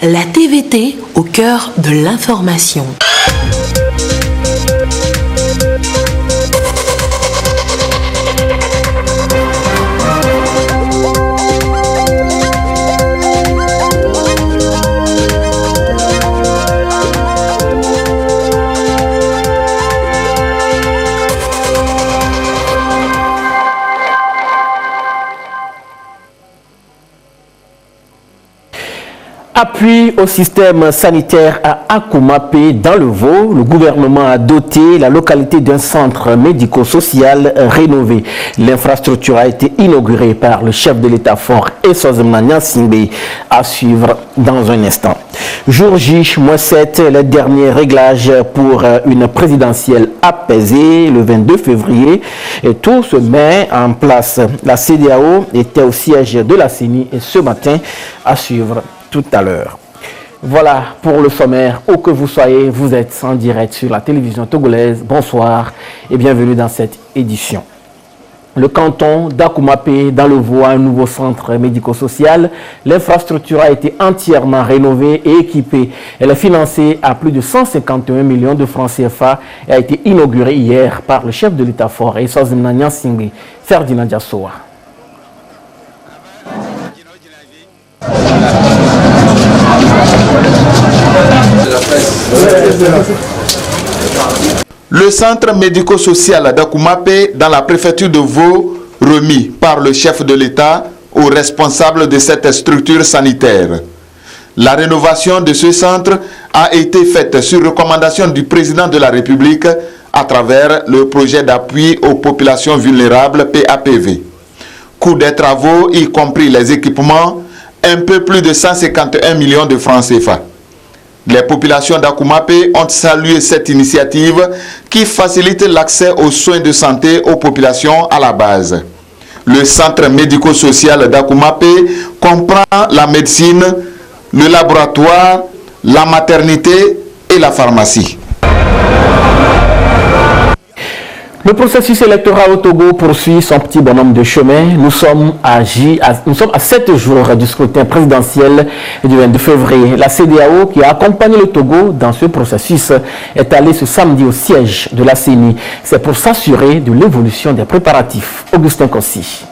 La TVT au cœur de l'information. Appui au système sanitaire à Akoumapé dans le Vaud, le gouvernement a doté la localité d'un centre médico-social rénové. L'infrastructure a été inaugurée par le chef de l'État-fort Essozemna Nyansingbe, à suivre dans un instant. Jour J-7, les derniers réglages pour une présidentielle apaisée le 22 février. Et tout se met en place. La CEDEAO était au siège de la CENI et ce matin, à suivre tout à l'heure. Voilà pour le sommaire. Où que vous soyez, vous êtes en direct sur la télévision togolaise. Bonsoir et bienvenue dans cette édition. Le canton d'Akoumapé dans le Vaud a un nouveau centre médico-social. L'infrastructure a été entièrement rénovée et équipée. Elle est financée à plus de 151 millions de francs CFA et a été inaugurée hier par le chef de l'État-fort Essozemna Nyansingbe, Ferdinand Diassoa. Le centre médico-social d'Akoumapé dans la préfecture de Vaud, remis par le chef de l'État aux responsables de cette structure sanitaire. La rénovation de ce centre a été faite sur recommandation du président de la République à travers le projet d'appui aux populations vulnérables PAPV. Coût des travaux, y compris les équipements, un peu plus de 151 millions de francs CFA. Les populations d'Akoumapé ont salué cette initiative qui facilite l'accès aux soins de santé aux populations à la base. Le centre médico-social d'Akoumapé comprend la médecine, le laboratoire, la maternité et la pharmacie. Le processus électoral au Togo poursuit son petit bonhomme de chemin. Nous sommes à 7 jours du scrutin présidentiel du 22 février. La CEDEAO, qui a accompagné le Togo dans ce processus, est allée ce samedi au siège de la CENI. C'est pour s'assurer de l'évolution des préparatifs. Augustin Kossi.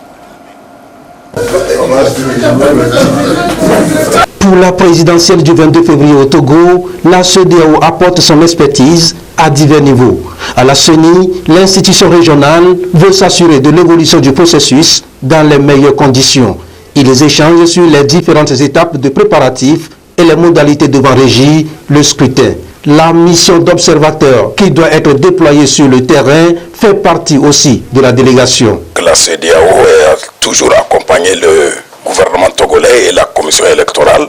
Pour la présidentielle du 22 février au Togo, la CEDEAO apporte son expertise à divers niveaux. À la CENI, l'institution régionale veut s'assurer de l'évolution du processus dans les meilleures conditions. Ils échangent sur les différentes étapes de préparatifs et les modalités devant régir le scrutin. La mission d'observateur qui doit être déployée sur le terrain fait partie aussi de la délégation. La CEDEAO a toujours accompagné le gouvernement togolais et la commission électorale,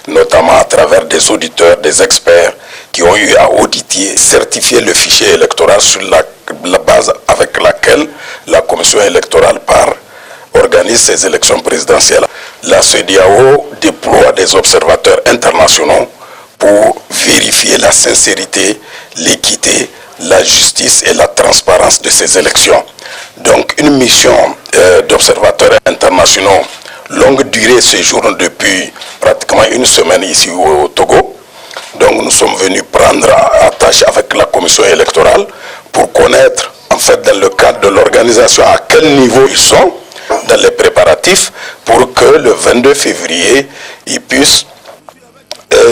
notamment à travers des auditeurs, des experts qui ont eu à auditer, certifier le fichier électoral sur la base avec laquelle la commission électorale organise ses élections présidentielles. La CEDEAO déploie des observateurs internationaux pour vérifier la sincérité, l'équité, la justice et la transparence de ces élections. Donc une mission d'observateurs internationaux longue durée séjourne depuis pratiquement une semaine ici au Togo. Donc nous sommes venus prendre attache avec la commission électorale pour connaître en fait dans le cadre de l'organisation à quel niveau ils sont dans les préparatifs pour que le 22 février ils puissent,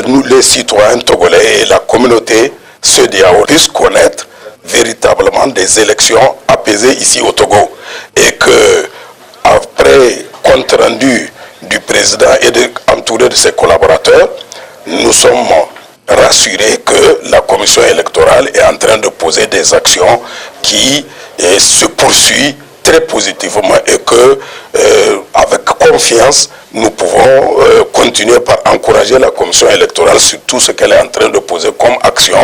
nous les citoyens togolais et la communauté CEDEAO puissent connaître véritablement des élections apaisées ici au Togo et que après compte rendu du président et entouré de ses collaborateurs, nous sommes rassurés que la commission électorale est en train de poser des actions qui se poursuivent très positivement et que avec confiance nous pouvons continuer par encourager la commission électorale sur tout ce qu'elle est en train de poser comme action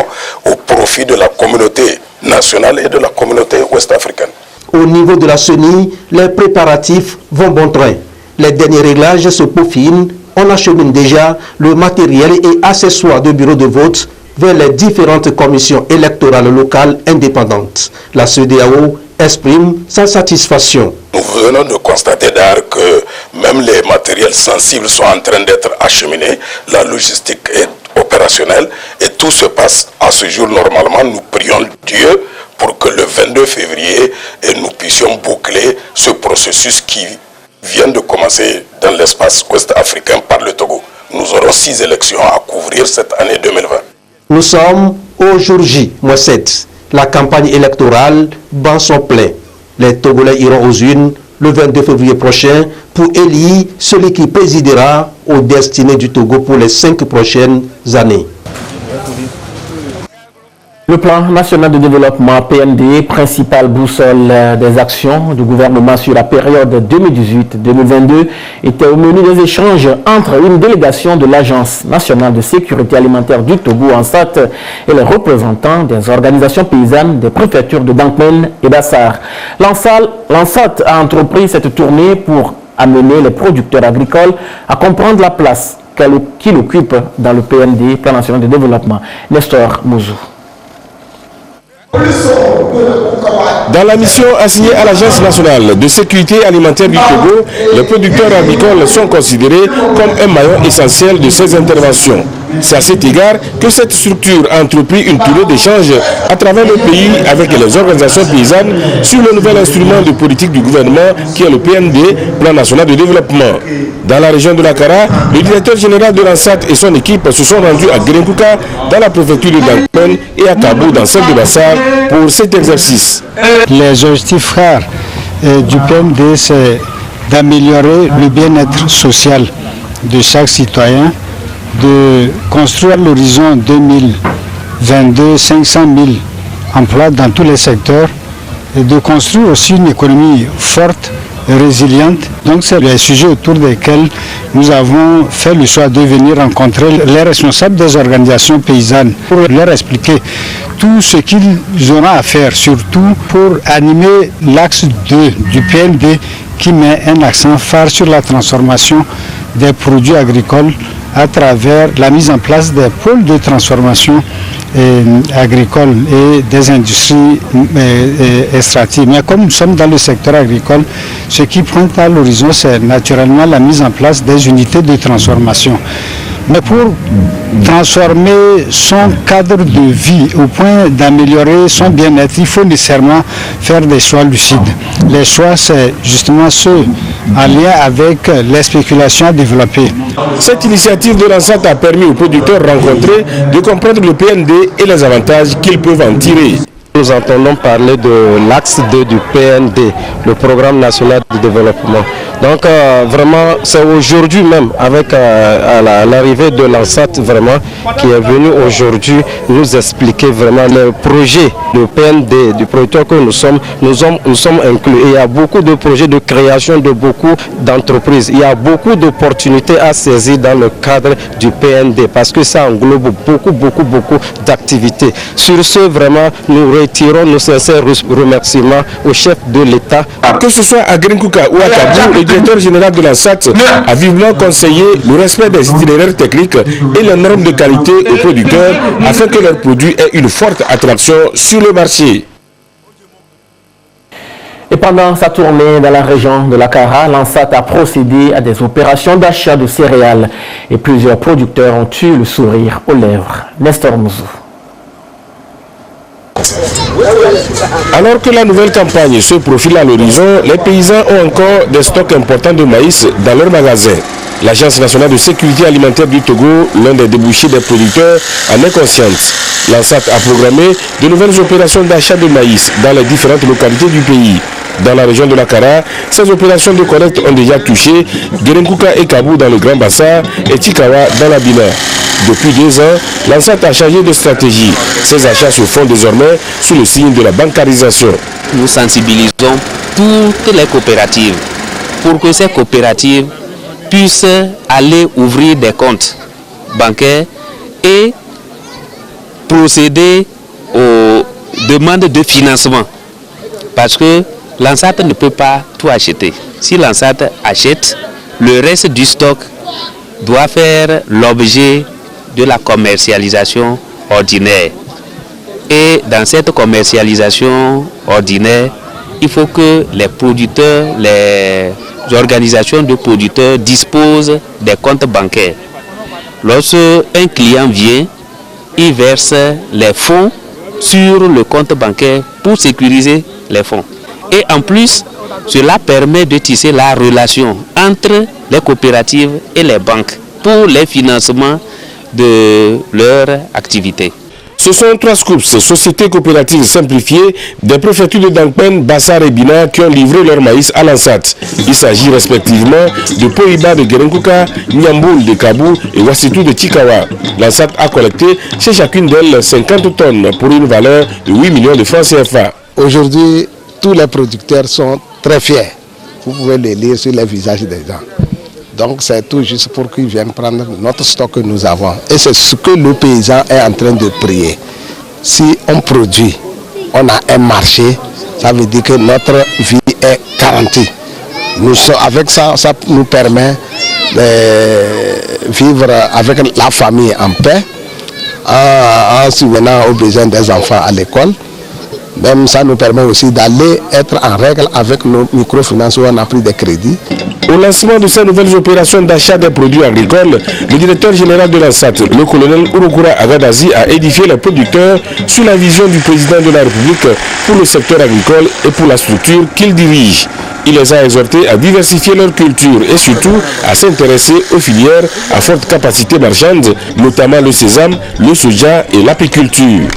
au profit de la communauté nationale et de la communauté ouest-africaine. Au niveau de la CENI, les préparatifs vont bon train. Les derniers réglages se peaufinent. On achemine déjà le matériel et accessoires de bureaux de vote vers les différentes commissions électorales locales indépendantes. La CEDEAO exprime sa satisfaction. Nous venons de constater d'ailleurs que même les matériels sensibles sont en train d'être acheminés, la logistique est opérationnelle et tout se passe à ce jour normalement. Nous prions Dieu pour que le 22 février nous puissions boucler ce processus qui vient de commencer dans l'espace ouest africain par le Togo. Nous aurons 6 élections à couvrir cette année 2020. Nous sommes au jour J, mois 7. La campagne électorale bat son plein. Les Togolais iront aux urnes le 22 février prochain pour élire celui qui présidera aux destinées du Togo pour les 5 prochaines années. Le plan national de développement PND, principale boussole des actions du gouvernement sur la période 2018-2022, était au menu des échanges entre une délégation de l'Agence nationale de sécurité alimentaire du Togo, ANSAT, et les représentants des organisations paysannes des préfectures de Dankmen et Bassar. L'ANSAT a entrepris cette tournée pour amener les producteurs agricoles à comprendre la place qu'il occupe dans le PND, plan national de développement. Nestor Mouzou. Dans la mission assignée à l'Agence nationale de sécurité alimentaire du Togo, les producteurs agricoles sont considérés comme un maillon essentiel de ces interventions. C'est à cet égard que cette structure a entrepris une tournée d'échanges à travers le pays avec les organisations paysannes sur le nouvel instrument de politique du gouvernement qui est le PND, Plan national de développement. Dans la région de l'Akara, le directeur général de l'ANSAT et son équipe se sont rendus à Guérenkouka, dans la préfecture de Dankmen, et à Kabou, dans celle de Bassar, pour cet exercice. Les objectifs phares du PND, c'est d'améliorer le bien-être social de chaque citoyen, de construire l'horizon 2022 500 000 emplois dans tous les secteurs et de construire aussi une économie forte et résiliente. Donc c'est les sujets autour desquels nous avons fait le choix de venir rencontrer les responsables des organisations paysannes pour leur expliquer tout ce qu'ils auront à faire, surtout pour animer l'axe 2 du PND qui met un accent phare sur la transformation des produits agricoles à travers la mise en place des pôles de transformation agricole et des industries extractives. Mais comme nous sommes dans le secteur agricole, ce qui pointe à l'horizon, c'est naturellement la mise en place des unités de transformation. Mais pour transformer son cadre de vie au point d'améliorer son bien-être, il faut nécessairement faire des choix lucides. Les choix, c'est justement ceux en lien avec les spéculations à développer. Cette initiative de l'ANSAT a permis aux producteurs rencontrés de comprendre le PND et les avantages qu'ils peuvent en tirer. Nous entendons parler de l'axe 2 du PND, le Programme national de développement. Donc vraiment, c'est aujourd'hui même, avec l'arrivée de l'ANSAT vraiment, qui est venu aujourd'hui nous expliquer vraiment le projet, le PND, du producteur que nous sommes inclus. Et il y a beaucoup de projets de création de beaucoup d'entreprises. Il y a beaucoup d'opportunités à saisir dans le cadre du PND parce que ça englobe beaucoup d'activités. Sur ce, vraiment, nous retirons nos sincères remerciements au chef de l'État. Que ce soit à Guérenkouka ou à Kabou, le directeur général de l'ANSAT a vivement conseillé le respect des itinéraires techniques et les normes de qualité aux producteurs afin que leurs produits aient une forte attraction sur le marché. Et pendant sa tournée dans la région de l'Akara, l'ANSAT a procédé à des opérations d'achat de céréales et plusieurs producteurs ont eu le sourire aux lèvres. Nestor Mouzou. Alors que la nouvelle campagne se profile à l'horizon, les paysans ont encore des stocks importants de maïs dans leurs magasins. L'Agence nationale de sécurité alimentaire du Togo, l'un des débouchés des producteurs, en est consciente. L'ANSAT a programmé de nouvelles opérations d'achat de maïs dans les différentes localités du pays. Dans la région de l'Akara, ces opérations de collecte ont déjà touché Guérenkouka et Kabou dans le Grand Bassar et Tikawa dans la Bina. Depuis 2 ans, l'ANSAT a changé de stratégie. Ces achats se font désormais sous le signe de la bancarisation. Nous sensibilisons toutes les coopératives pour que ces coopératives puissent aller ouvrir des comptes bancaires et procéder aux demandes de financement. Parce que l'ANSAT ne peut pas tout acheter. Si l'ANSAT achète, le reste du stock doit faire l'objet de la commercialisation ordinaire. Et dans cette commercialisation ordinaire, il faut que les producteurs, les organisations de producteurs disposent des comptes bancaires. Lorsque un client vient, il verse les fonds sur le compte bancaire pour sécuriser les fonds. Et en plus, cela permet de tisser la relation entre les coopératives et les banques pour les financements de leur activité. Ce sont 3 SCOOPS, sociétés coopératives simplifiées, des préfectures de Dangpen, Bassar et Bina qui ont livré leur maïs à l'ANSAT. Il s'agit respectivement de Poiba de Gerenkuka, Nyamboul de Kabou et Wassitou de Chikawa. L'ANSAT a collecté chez chacune d'elles 50 tonnes pour une valeur de 8 millions de francs CFA. Aujourd'hui, tous les producteurs sont très fiers. Vous pouvez les lire sur les visages des gens. Donc c'est tout juste pour qu'ils viennent prendre notre stock que nous avons. Et c'est ce que le paysan est en train de prier. Si on produit, on a un marché, ça veut dire que notre vie est garantie. Avec ça, ça nous permet de vivre avec la famille en paix, en subvenant aux besoins des enfants à l'école. Même ça nous permet aussi d'aller être en règle avec nos microfinances où on a pris des crédits. Au lancement de ces nouvelles opérations d'achat des produits agricoles, le directeur général de l'ANSAT, le colonel Urukura Agadazi, a édifié les producteurs sur la vision du président de la République pour le secteur agricole et pour la structure qu'il dirige. Il les a exhortés à diversifier leur culture et surtout à s'intéresser aux filières à forte capacité marchande, notamment le sésame, le soja et l'apiculture.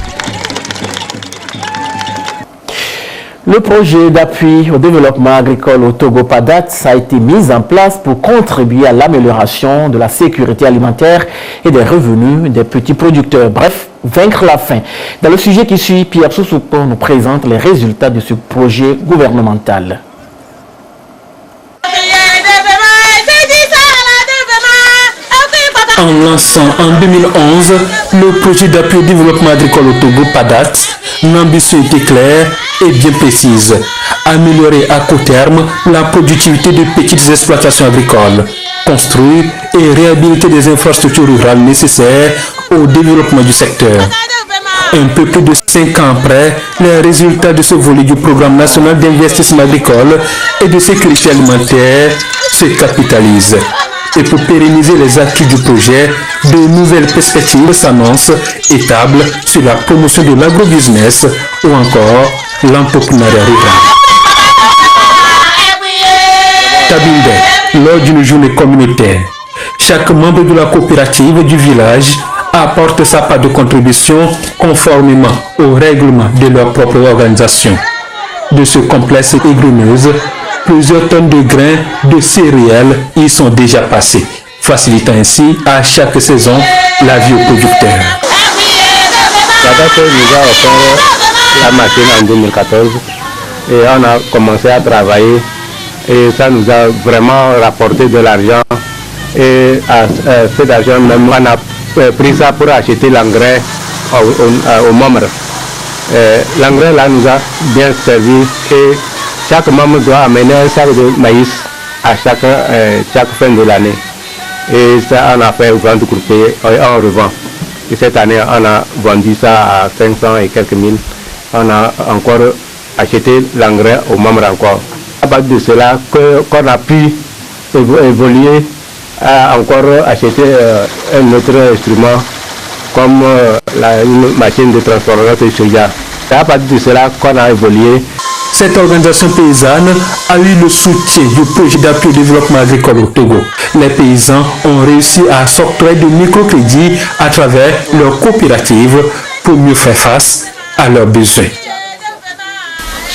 Le projet d'appui au développement agricole au Togo PADAT a été mis en place pour contribuer à l'amélioration de la sécurité alimentaire et des revenus des petits producteurs. Bref, vaincre la faim. Dans le sujet qui suit, Pierre Sousoupo nous présente les résultats de ce projet gouvernemental. En lançant en 2011 le projet d'appui au développement agricole au Togo PADAT, l'ambition était claire et bien précise. Améliorer à court terme la productivité de petites exploitations agricoles, construire et réhabiliter des infrastructures rurales nécessaires au développement du secteur. Un peu plus de 5 ans après, les résultats de ce volet du programme national d'investissement agricole et de sécurité alimentaire se capitalisent. Et pour pérenniser les acquis du projet, de nouvelles perspectives s'annoncent étables sur la promotion de l'agrobusiness ou encore l'entrepreneuriat rural. Tabinde, lors d'une journée communautaire, chaque membre de la coopérative du village apporte sa part de contribution conformément aux règlements de leur propre organisation. De ce complexe égreneuse, plusieurs tonnes de grains de céréales y sont déjà passées, facilitant ainsi à chaque saison la vie aux producteurs. Nous avons offert la machine en 2014 et on a commencé à travailler et ça nous a vraiment rapporté de l'argent et à cet argent même on a pris ça pour acheter l'engrais aux membres. L'engrais là nous a bien servi et chaque membre doit amener un sac de maïs à chaque fin de l'année. Et ça, on a fait une vente groupée et on revend. Et cette année, on a vendu ça à 500 et quelques mille. On a encore acheté l'engrais aux membres encore. À partir de cela, qu'on a pu évoluer à encore acheter un autre instrument comme une machine de transformation de soja. C'est à partir de cela qu'on a évolué. Cette organisation paysanne a eu le soutien du projet d'appui au développement agricole au Togo. Les paysans ont réussi à s'octroyer de microcrédits à travers leurs coopératives pour mieux faire face à leurs besoins.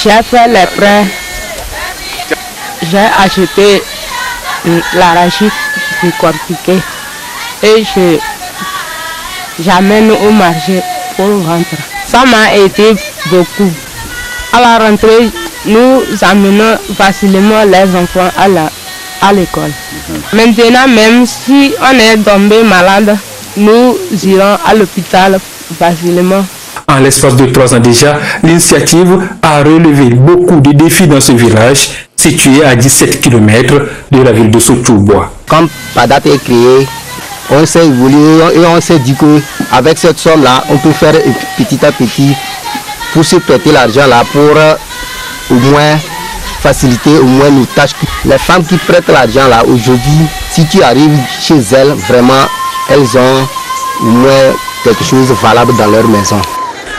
J'ai fait les prêts, j'ai acheté l'arachide plus compliqué et j'amène au marché pour vendre. Ça m'a aidé beaucoup. À la rentrée, nous amenons facilement les enfants à l'école. Maintenant, même si on est tombé malade, nous irons à l'hôpital facilement. En l'espace de 3 ans déjà, l'initiative a relevé beaucoup de défis dans ce village situé à 17 km de la ville de Sotoubois. Quand PADAT est créé, on s'est évolué et on s'est dit qu'avec cette somme-là, on peut faire petit à petit pour se prêter l'argent là pour au moins faciliter au moins nos tâches. Les femmes qui prêtent l'argent là, aujourd'hui, si tu arrives chez elles, vraiment, elles ont au moins quelque chose de valable dans leur maison.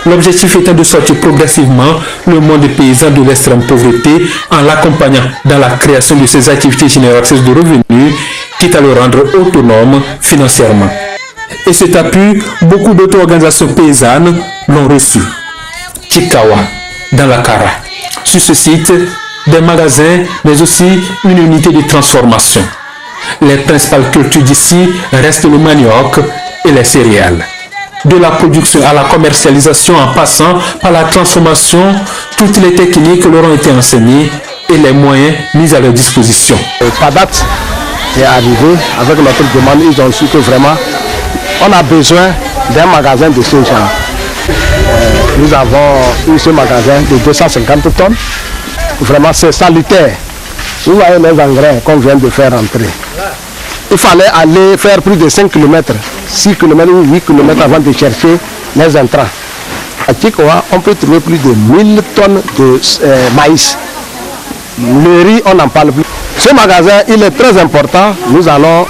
L'objectif étant de sortir progressivement le monde paysan de l'extrême pauvreté en l'accompagnant dans la création de ces activités génératrices de revenus, quitte à le rendre autonome financièrement. Et cet appui, beaucoup d'autres organisations paysannes l'ont reçu. Chikawa, dans la Kara. Sur ce site, des magasins, mais aussi une unité de transformation. Les principales cultures d'ici restent le manioc et les céréales. De la production à la commercialisation en passant par la transformation, toutes les techniques leur ont été enseignées et les moyens mis à leur disposition. Padat est arrivé avec notre demande, ils ont su que vraiment on a besoin d'un magasin de ce genre. Nous avons eu ce magasin de 250 tonnes. Vraiment c'est salutaire. Vous voyez les engrais qu'on vient de faire entrer. Il fallait aller faire plus de 5 km, 6 km ou 8 km avant de chercher les intrants. À Chikoa, on peut trouver plus de 1000 tonnes de maïs. Le riz, on n'en parle plus. Ce magasin, il est très important. Nous allons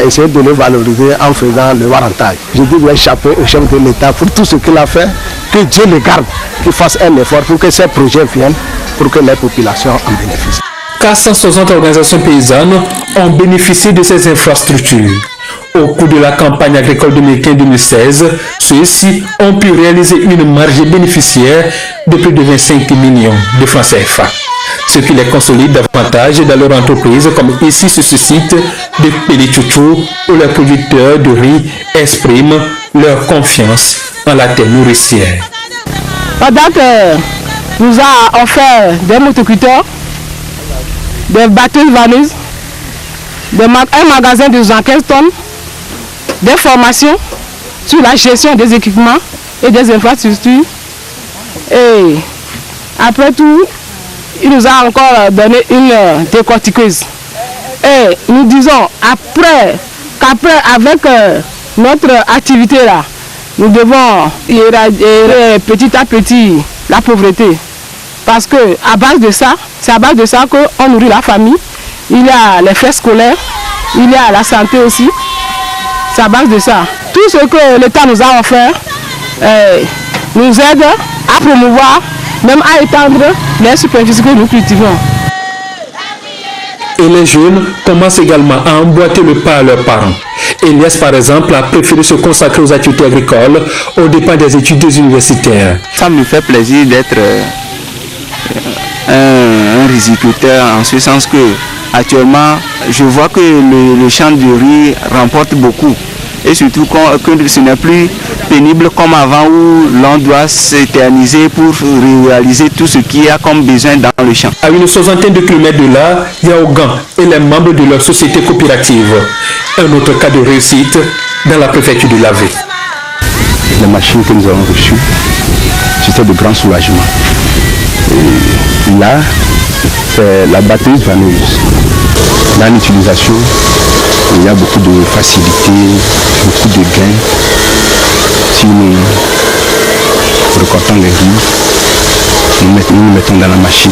essayer de le valoriser en faisant le warantage. Je dis un chapeau au chef de l'État pour tout ce qu'il a fait. Que Dieu le garde, qu'il fasse un effort pour que ces projets viennent, pour que les populations en bénéficient. 460 organisations paysannes ont bénéficié de ces infrastructures. Au cours de la campagne agricole 2015-2016, ceux-ci ont pu réaliser une marge bénéficiaire de plus de 25 millions de francs CFA, ce qui les consolide davantage dans leur entreprise, comme ici sur ce site de Pélichouchou, où les producteurs de riz expriment leur confiance en la terre nourricière. Padat nous a offert des motoculteurs, des batteuses vanneuses, un magasin de 15 tonnes, des formations sur la gestion des équipements et des infrastructures. Et après tout, il nous a encore donné une décortiqueuse. Et nous disons qu'après avec notre activité là, nous devons éradiquer petit à petit la pauvreté. Parce que à base de ça, c'est à base de ça qu'on nourrit la famille. Il y a les frais scolaires, il y a la santé aussi. C'est à base de ça. Tout ce que l'État nous a offert nous aide à promouvoir, même à étendre les superficies que nous cultivons. Et les jeunes commencent également à emboîter le pas à leurs parents. Elias, par exemple, a préféré se consacrer aux activités agricoles aux dépens des études universitaires. Ça me fait plaisir d'être un riziculteur en ce sens que actuellement je vois que le champ de riz remporte beaucoup et surtout que ce n'est plus pénible comme avant où l'on doit s'éterniser pour réaliser tout ce qu'il y a comme besoin dans le champ. À une soixantaine de kilomètres de là, Yaogan et les membres de leur société coopérative. Un autre cas de réussite dans la préfecture de Lavé. Les machines que nous avons reçues, c'était de grand soulagement. Et là, c'est la batteuse vanneuse. Dans l'utilisation, il y a beaucoup de facilité, beaucoup de gains. Si nous récoltons les riz, nous le mettons dans la machine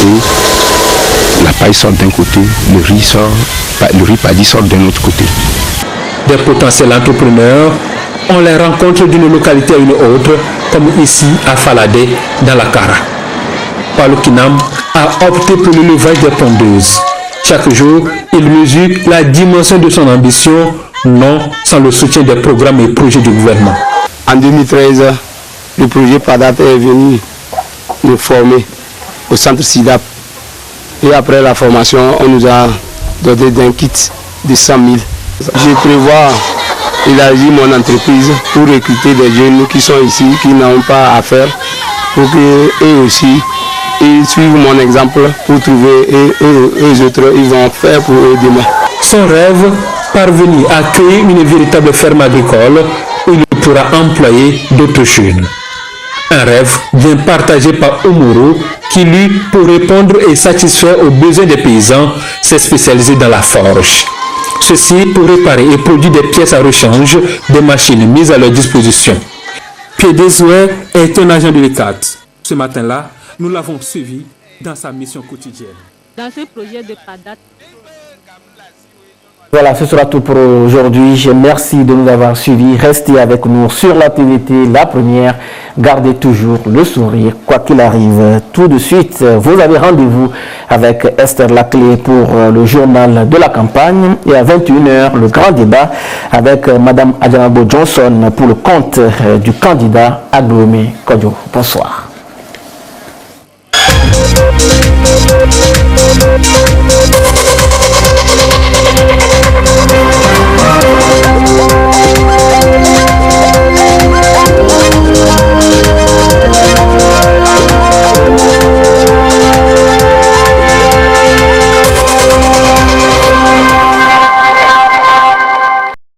et la paille sort d'un côté, le riz paddy sort d'un autre côté. Des potentiels entrepreneurs, on les rencontre d'une localité à une autre, comme ici à Faladé, dans la Kara. Paulo Kinam a opté pour l'élevage des pondeuses. Chaque jour, il mesure la dimension de son ambition, non sans le soutien des programmes et projets du gouvernement. En 2013, le projet Padat est venu nous former au centre SIDAP. Et après la formation, on nous a donné un kit de 100 000. Je prévois élargir mon entreprise pour recruter des jeunes qui sont ici, qui n'ont pas à faire, pour qu'eux aussi ils suivent mon exemple pour trouver et eux autres, ils vont faire pour eux demain. Son rêve, parvenir à créer une véritable ferme agricole où il pourra employer d'autres jeunes. Un rêve bien partagé par Omoro qui, lui, pour répondre et satisfaire aux besoins des paysans, s'est spécialisé dans la forge. Ceci pour réparer et produire des pièces à rechange des machines mises à leur disposition. Pierre Desouet est un agent de l'ECAT. Ce matin-là, Nous l'avons suivi dans sa mission quotidienne. Dans ce projet de PADAT. Voilà, ce sera tout pour aujourd'hui. Merci de nous avoir suivis. Restez avec nous sur la TVT, la première. Gardez toujours le sourire, quoi qu'il arrive. Tout de suite, vous avez rendez-vous avec Esther Laclé pour le journal de la campagne. Et à 21h, le grand débat avec Madame Adjanabo Johnson pour le compte du candidat Aglomé Kodjo. Bonsoir.